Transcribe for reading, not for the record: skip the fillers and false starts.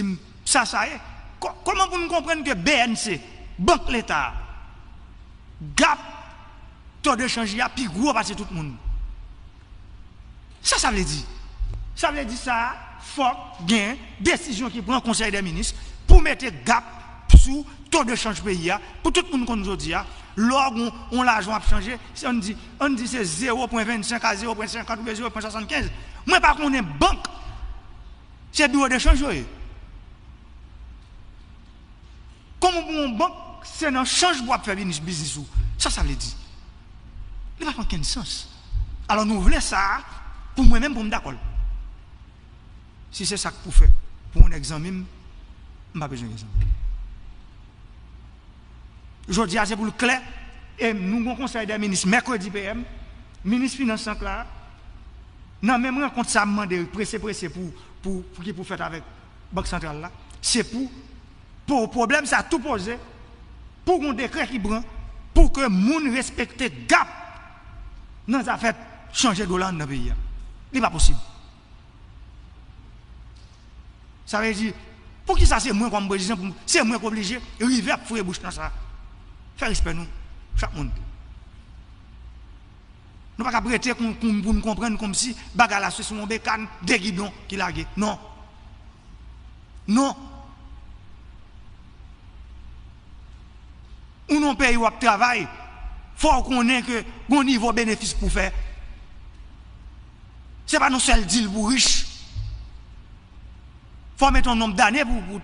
dit ça est. Comment vous comprenez que BNC, Banque l'État, gap, taux de change, il y a plus gros parce que tout le monde. Ça veut dire. Ça veut dire ça, faut gain décision qui prend le Conseil des ministres pour mettre gap sous taux de change pays pour tout le monde qu'on nous dit. Lors on l'argent a changé, on dit c'est 0.25 à 0.50 ou 0.75. Moi par contre, banque, c'est bureau de change. Comme une banque, c'est un change pour faire business. Ça veut dire. Il n'y a pas aucun sens. Alors nous voulons ça pour moi-même, pour me d'accord. Si c'est ça que vous faites, pour un examen, je n'ai pas besoin d'examen. Je dis, c'est pour le clair. Et nous avons un conseil des ministres mercredi PM, ministre Finance là. Non, même rencontre ça, demandé pressé pour faire avec la Banque centrale là. C'est pour le problème, ça a tout posé, pour un décret qui prend, pour que les gens respectent le gap dans les affaires changer de dollar dans le pays. Ce n'est pas possible. Ça veut dire, pour qui ça c'est moi comme président, c'est moi qui obligé, river pour faire bouche dans ça. Faire respect nous, chaque monde. Nous ne pouvons pas prêter pour nous comprendre comme si bagala c'est son bécane, des guidons qui laguent. Non. Non. Ou non pays où travail, il faut qu'on ait que bon niveau bénéfice pour faire. Ce n'est pas nos seuls deals pour riches. Il faut mettre un nombre d'années pour